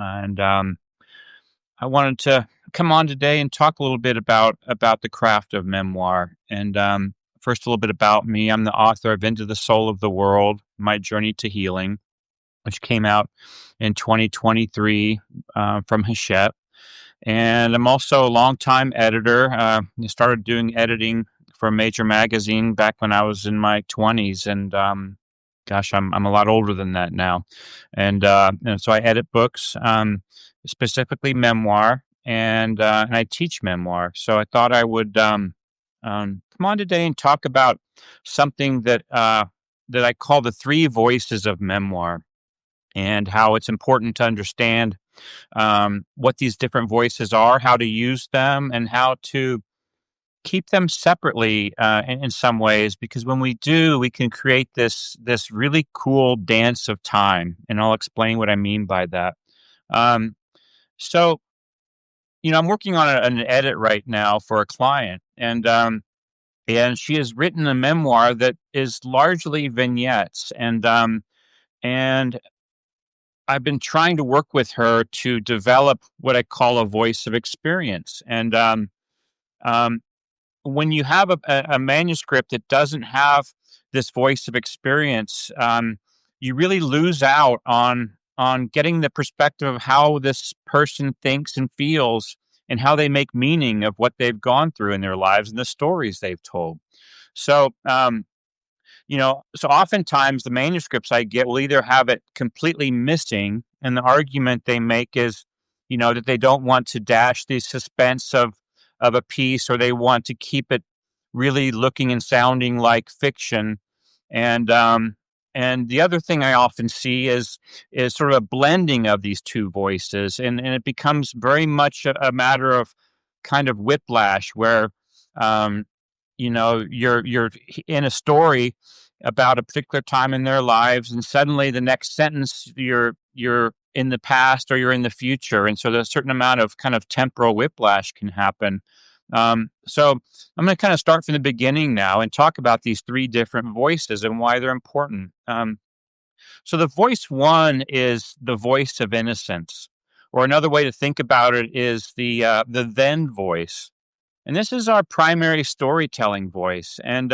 And I wanted to come on today and talk a little bit about the craft of memoir. And first, a little bit about me. I'm the author of Into the Soul of the World: My Journey to Healing, which came out in 2023 from Hachette. And I'm also a longtime editor. I started doing editing for a major magazine back when I was in my 20s, and gosh, I'm a lot older than that now. And so I edit books, specifically memoir, and I teach memoir. So I thought I would come on today and talk about something that I call the three voices of memoir, and how it's important to understand what these different voices are, how to use them, and how to keep them separately in some ways. Because when we do, we can create this really cool dance of time, and I'll explain what I mean by that. Um, so, I'm working on an edit right now for a client, and she has written a memoir that is largely vignettes, and I've been trying to work with her to develop what I call a voice of experience. And when you have a manuscript that doesn't have this voice of experience, you really lose out on getting the perspective of how this person thinks and feels, and how they make meaning of what they've gone through in their lives and the stories they've told. So oftentimes the manuscripts I get will either have it completely missing, and the argument they make is, that they don't want to dash the suspense of a piece, or they want to keep it really looking and sounding like fiction. And the other thing I often see is sort of a blending of these two voices, and it becomes very much a matter of kind of whiplash, where you're in a story about a particular time in their lives, and suddenly the next sentence you're in the past or you're in the future, and so there's a certain amount of kind of temporal whiplash can happen. So I'm going to kind of start from the beginning now and talk about these three different voices and why they're important. So the voice one is the voice of innocence, or another way to think about it is the then voice. And this is our primary storytelling voice. And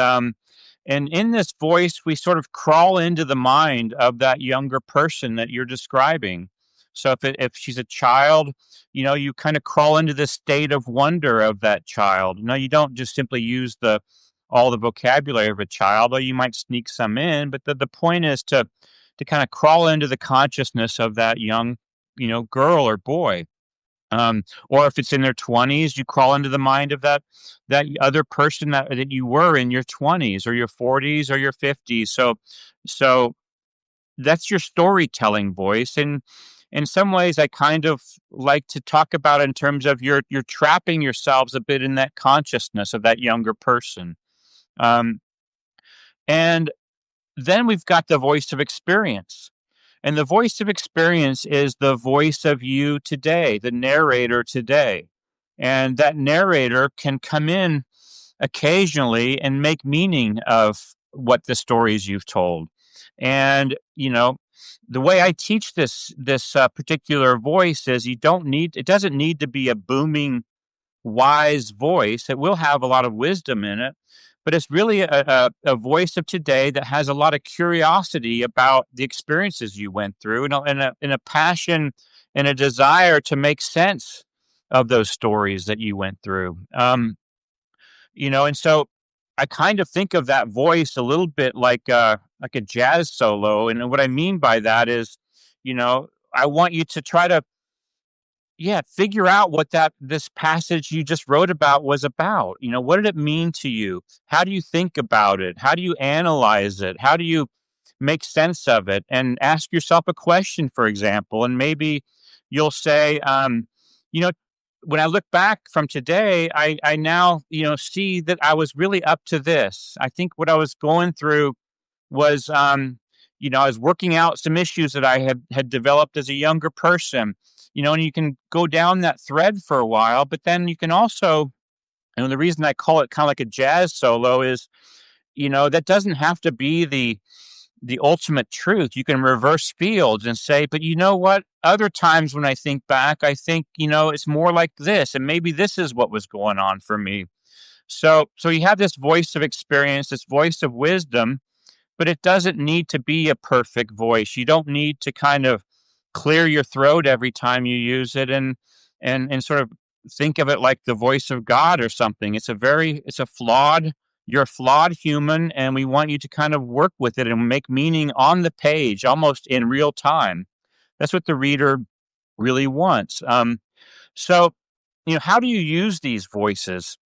in this voice, we sort of crawl into the mind of that younger person that you're describing. So if she's a child, you kind of crawl into the state of wonder of that child. No, you don't just simply use all the vocabulary of a child, or you might sneak some in. But the point is to kind of crawl into the consciousness of that young, girl or boy. Or if it's in their 20s, you crawl into the mind of that other person that you were in your 20s or your 40s or your 50s. So that's your storytelling voice. And in some ways, I kind of like to talk about it in terms of you're trapping yourselves a bit in that consciousness of that younger person. Um, and then we've got the voice of experience. And the voice of experience is the voice of you today, the narrator today. And that narrator can come in occasionally and make meaning of what the stories you've told. And, the way I teach this particular voice is it doesn't need to be a booming, wise voice. It will have a lot of wisdom in it, but it's really a voice of today that has a lot of curiosity about the experiences you went through, and a passion and a desire to make sense of those stories that you went through. And so I kind of think of that voice a little bit like a jazz solo. And what I mean by that is, I want you to try to, yeah, figure out what this passage you just wrote about was about. What did it mean to you? How do you think about it? How do you analyze it? How do you make sense of it? And ask yourself a question, for example, and maybe you'll say, you know, when I look back from today, I now, see that I was really up to this. I think what I was going through was, I was working out some issues that I had developed as a younger person, and you can go down that thread for a while, but then you can also, the reason I call it kind of like a jazz solo is, that doesn't have to be the ultimate truth. You can reverse fields and say, but you know what? Other times when I think back, I think, it's more like this, and maybe this is what was going on for me. So you have this voice of experience, this voice of wisdom, but it doesn't need to be a perfect voice. You don't need to kind of clear your throat every time you use it, and sort of think of it like the voice of God or something. It's a flawed you're a flawed human, and we want you to kind of work with it and make meaning on the page almost in real time. That's what the reader really wants. So, how do you use these voices?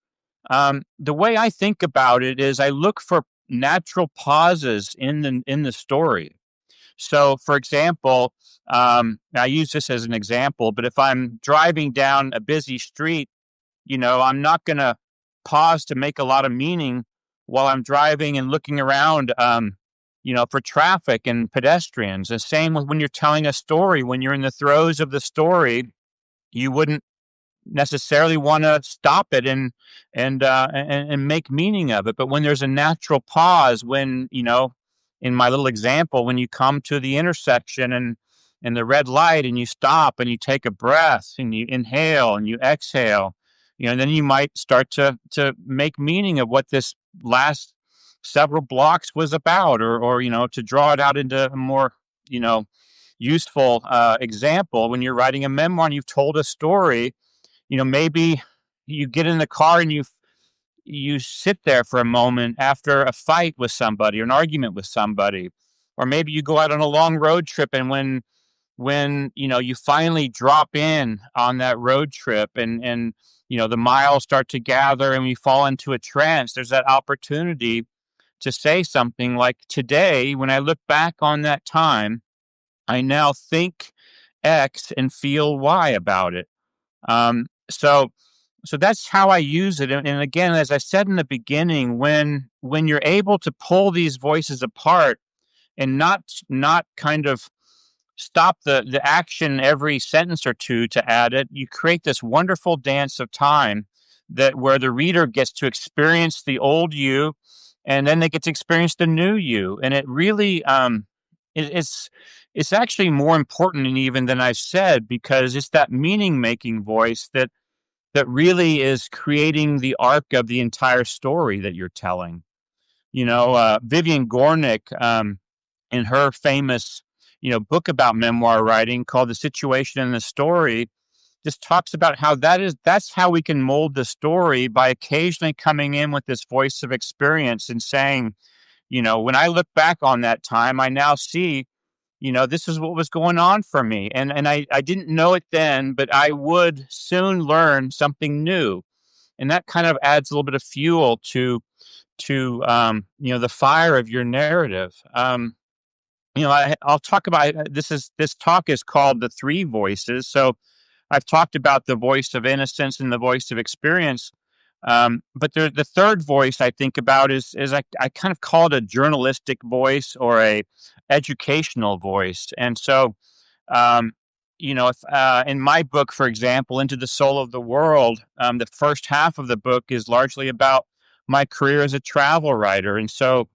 The way I think about it is I look for natural pauses in the story. So, for example, I use this as an example, but if I'm driving down a busy street, I'm not going to pause to make a lot of meaning while I'm driving and looking around, for traffic and pedestrians. The same with when you're telling a story. When you're in the throes of the story, you wouldn't necessarily want to stop it and make meaning of it. But when there's a natural pause, when in my little example, when you come to the intersection and the red light, and you stop and you take a breath and you inhale and you exhale, and then you might start to make meaning of what this last several blocks was about, or to draw it out into a more you know useful example. When you're writing a memoir and you've told a story, maybe you get in the car and you sit there for a moment after a fight with somebody or an argument with somebody, or maybe you go out on a long road trip, and when you finally drop in on that road trip, and the miles start to gather and you fall into a trance, there's that opportunity to say something like, today, when I look back on that time, I now think X and feel Y about it. So that's how I use it. And again, as I said in the beginning, when you're able to pull these voices apart and not kind of stop the action every sentence or two to add it, you create this wonderful dance of time, that where the reader gets to experience the old you, and then they get to experience the new you. And it really it's actually more important even than I've said, because it's that meaning making voice that really is creating the arc of the entire story that you're telling. Vivian Gornick, in her famous, book about memoir writing called "The Situation and the Story," just talks about how that's how we can mold the story, by occasionally coming in with this voice of experience and saying, when I look back on that time, I now see, this is what was going on for me. And I didn't know it then, but I would soon learn something new. And that kind of adds a little bit of fuel to the fire of your narrative. I'll talk about this talk is called The Three Voices. So I've talked about the voice of innocence and the voice of experience. But the third voice I think about is I kind of call it a journalistic voice, or a educational voice. And so, if in my book, for example, Into the Soul of the World, the first half of the book is largely about my career as a travel writer. And so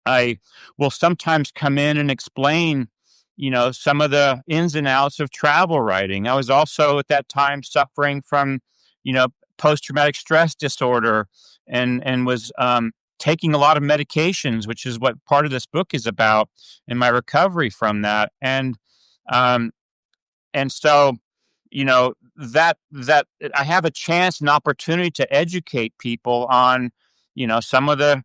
I will sometimes come in and explain, some of the ins and outs of travel writing. I was also at that time suffering from, you know, post traumatic stress disorder, and was taking a lot of medications, which is what part of this book is about, in my recovery from that. Um, and so, that I have a chance and opportunity to educate people on, some of the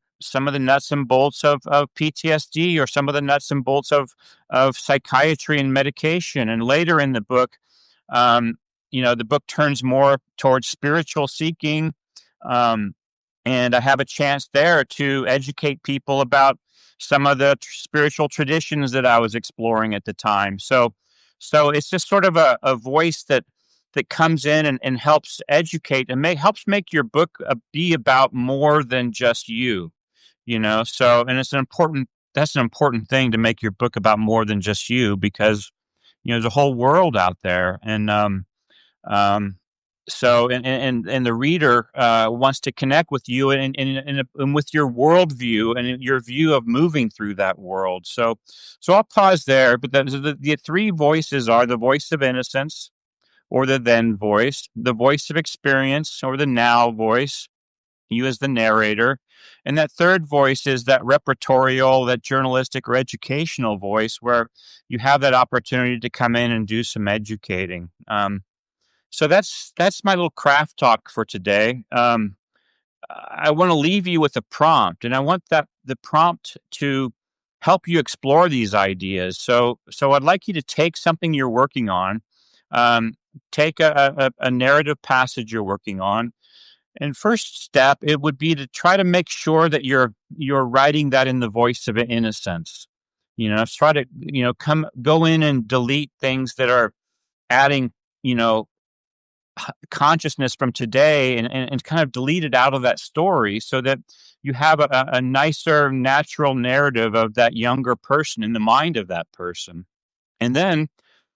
nuts and bolts of PTSD, or some of the nuts and bolts of psychiatry and medication. And later in the book, um, the book turns more towards spiritual seeking. Um, and I have a chance there to educate people about some of the spiritual traditions that I was exploring at the time. So it's just sort of a voice that comes in and helps educate, and helps make your book be about more than just you. So, and that's an important thing, to make your book about more than just you, because there's a whole world out there. And So, and the reader wants to connect with you and with your worldview and your view of moving through that world. So I'll pause there. But the three voices are the voice of innocence, or the then voice, the voice of experience, or the now voice, you as the narrator. And that third voice is that repertorial, that journalistic or educational voice where you have that opportunity to come in and do some educating. So that's my little craft talk for today. I want to leave you with a prompt, and I want that the prompt to help you explore these ideas. So I'd like you to take something you're working on, um, take a narrative passage you're working on, and first step it would be to try to make sure that you're writing that in the voice of innocence. Try to come go in and delete things that are adding you know consciousness from today and kind of delete it out of that story so that you have a nicer natural narrative of that younger person in the mind of that person. And then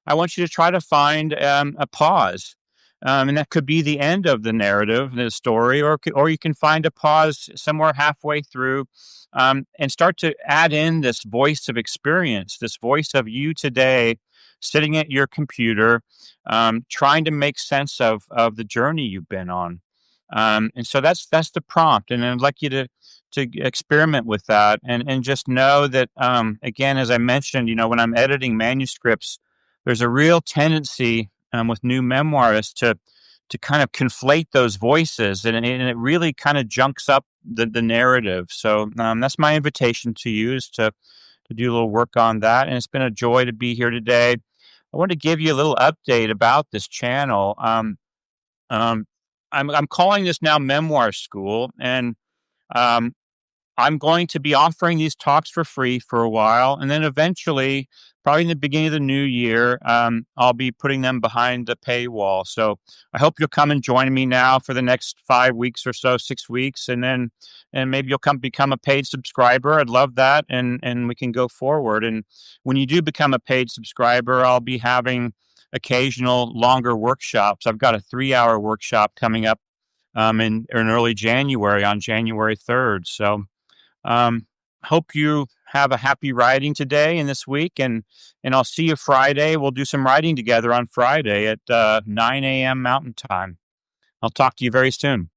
I want you to try to find a pause. And that could be the end of the narrative, the story, or you can find a pause somewhere halfway through, and start to add in this voice of experience, this voice of you today, sitting at your computer, trying to make sense of the journey you've been on. And so that's the prompt, and I'd like you to experiment with that, and just know that again, as I mentioned, when I'm editing manuscripts, there's a real tendency with new memoirists to kind of conflate those voices, and it really kind of junks up the narrative. So that's my invitation to you, is to do a little work on that. And it's been a joy to be here today. I want to give you a little update about this channel. Um, I'm calling this now Memoir School, and um, I'm going to be offering these talks for free for a while, and then eventually, probably in the beginning of the new year, I'll be putting them behind the paywall. So I hope you'll come and join me now for the next 5 weeks or so, 6 weeks, and maybe you'll come become a paid subscriber. I'd love that, and we can go forward. And when you do become a paid subscriber, I'll be having occasional longer workshops. I've got a 3-hour workshop coming up in early January, on January 3rd. So um, hope you have a happy writing today and this week, and I'll see you Friday. We'll do some writing together on Friday at 9 a.m. Mountain Time. I'll talk to you very soon.